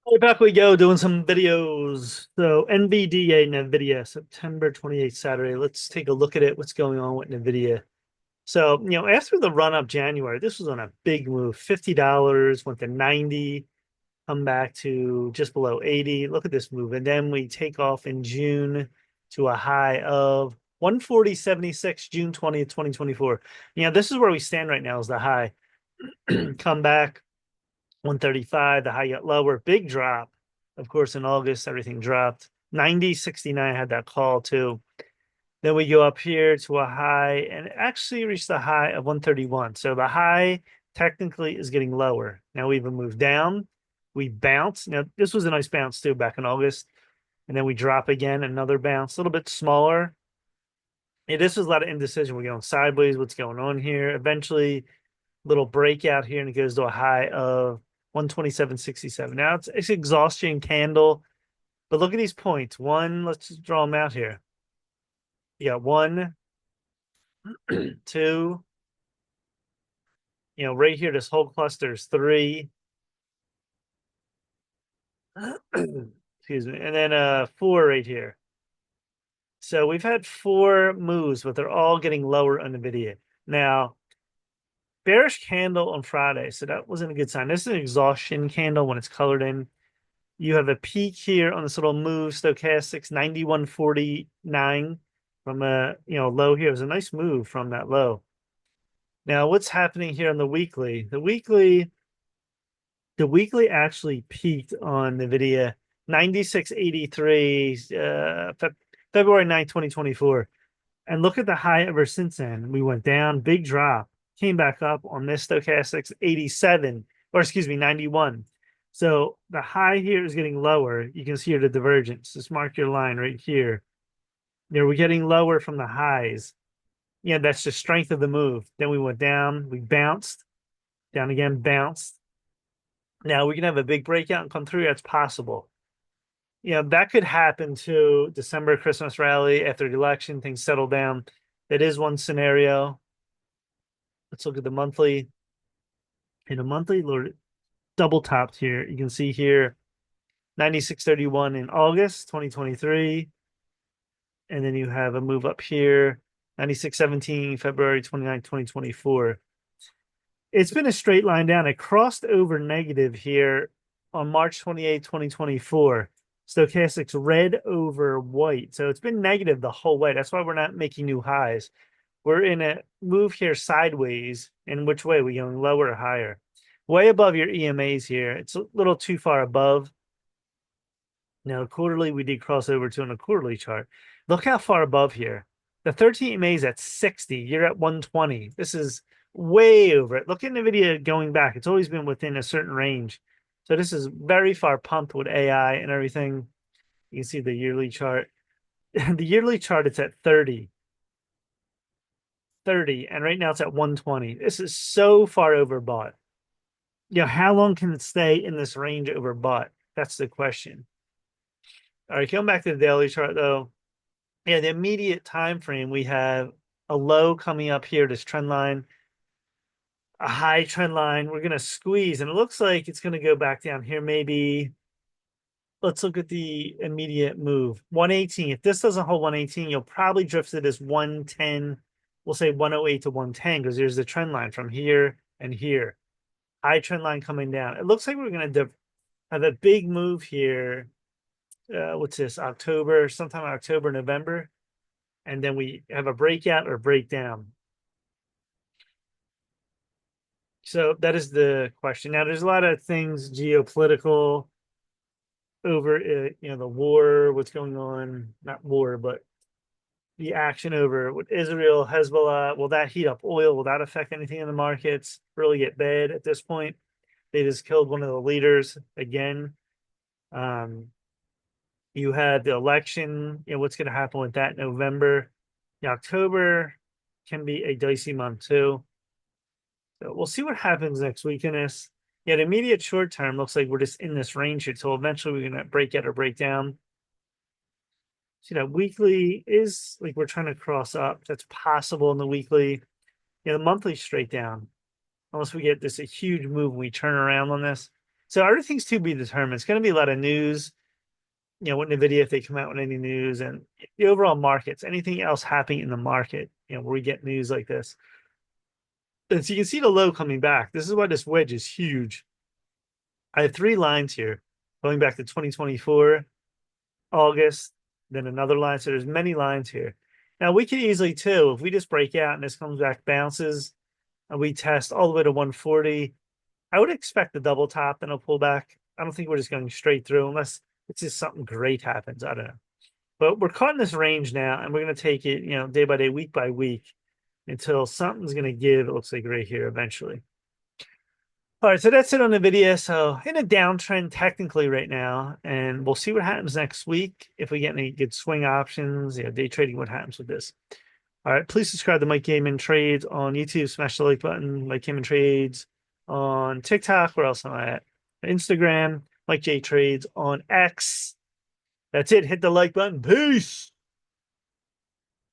Way back we go doing some videos. So NVDA NVIDIA, September 28th, Saturday. Let's take a look at it. What's going on with NVIDIA? So, after the run up January, this was on a big move. $50 went to 90, come back to just below 80. Look at this move. And then we take off in June to a high of 140.76, June 20th, 2024. This is where we stand right now is the high. Come back 135, the high got lower, big drop. Of course, in August, everything dropped. 90.69 had that call too. Then we go up here to a high and it actually reached the high of 131. So the high technically is getting lower. Now we even moved down. We bounce. Now, this was a nice bounce too back in August. And then we drop again, another bounce, a little bit smaller. This was a lot of indecision. We're going sideways. What's going on here? Eventually, little breakout here and it goes to a high of 127.67. Now it's exhaustion candle, but look at these points. One, let's just draw them out here. You got one, two, right here, this whole cluster is three. Excuse me. And then four right here. So we've had four moves, but they're all getting lower on the video. Now, bearish candle on Friday, so that wasn't a good sign. This is an exhaustion candle when it's colored in. You have a peak here on this little move, stochastics 91.49 from a low here. It was a nice move from that low. Now, what's happening here on the weekly? The weekly actually peaked on NVIDIA 96.83 February 9th, 2024. And look at the high ever since then. We went down, big drop, came back up on this stochastics 87, or excuse me, 91. So the high here is getting lower. You can see here the divergence. Just mark your line right here. We're getting lower from the highs. That's the strength of the move. Then we went down, we bounced, down again, bounced. Now we can have a big breakout and come through. That's possible. That could happen to December Christmas rally after the election, things settle down. That is one scenario. Let's look at the monthly. In a monthly, Lord, double topped here. You can see here 96.31 in August 2023. And then you have a move up here, 96.17 February 29th, 2024. It's been a straight line down. It crossed over negative here on March 28th, 2024. Stochastics red over white. So it's been negative the whole way. That's why we're not making new highs. We're in a move here sideways. In which way? We going lower or higher? Way above your EMAs here. It's a little too far above. Now, quarterly, we did cross over to on a quarterly chart. Look how far above here. The 13 EMA is at 60. You're at 120. This is way over it. Look at NVIDIA going back. It's always been within a certain range. So this is very far pumped with AI and everything. You can see the yearly chart. The yearly chart, it's at 30. 30. And right now it's at 120. This is so far overbought. How long can it stay in this range overbought? That's the question. All right, going back to the daily chart though. The immediate time frame, we have a low coming up here, this trend line, a high trend line. We're going to squeeze, and it looks like it's going to go back down here. Maybe let's look at the immediate move. 118. If this doesn't hold 118, you'll probably drift it as 110. We'll say 108 to 110 because there's the trend line from here and here. High trend line coming down. It looks like we're going to have a big move here. What's this? Sometime October, November. And then we have a breakout or breakdown. So that is the question. Now, there's a lot of things geopolitical over, the war, what's going on, not war, but the action over with Israel, Hezbollah. Will that heat up oil? Will that affect anything in the markets? Really get bad at this point. They just killed one of the leaders again. You had the election. What's going to happen with that in November? October can be a dicey month too. So we'll see what happens next week in this. The immediate short term looks like we're just in this range here. So eventually we're going to break out or break down. So weekly is like we're trying to cross up. That's possible in the weekly. The monthly straight down. Unless we get this a huge move and we turn around on this. So everything's to be determined. It's going to be a lot of news, with NVIDIA if they come out with any news, and the overall markets, anything else happening in the market, where we get news like this. And so you can see the low coming back. This is why this wedge is huge. I have three lines here going back to 2024, August, then another line. So there's many lines here. Now we could easily too, if we just break out and this comes back, bounces, and we test all the way to 140, I would expect the double top, then a pullback. I don't think we're just going straight through unless it's just something great happens. I don't know. But we're caught in this range now, and we're going to take it, day by day, week by week, until something's going to give. It looks like right here eventually. All right, so that's it on the video. So in a downtrend technically right now, and we'll see what happens next week. If we get any good swing options, day trading, what happens with this. All right, please subscribe to Mike Gaiman Trades on YouTube. Smash the like button. Mike Gaiman Trades on TikTok. Where else am I at? Instagram. Mike J Trades on X. That's it. Hit the like button. Peace.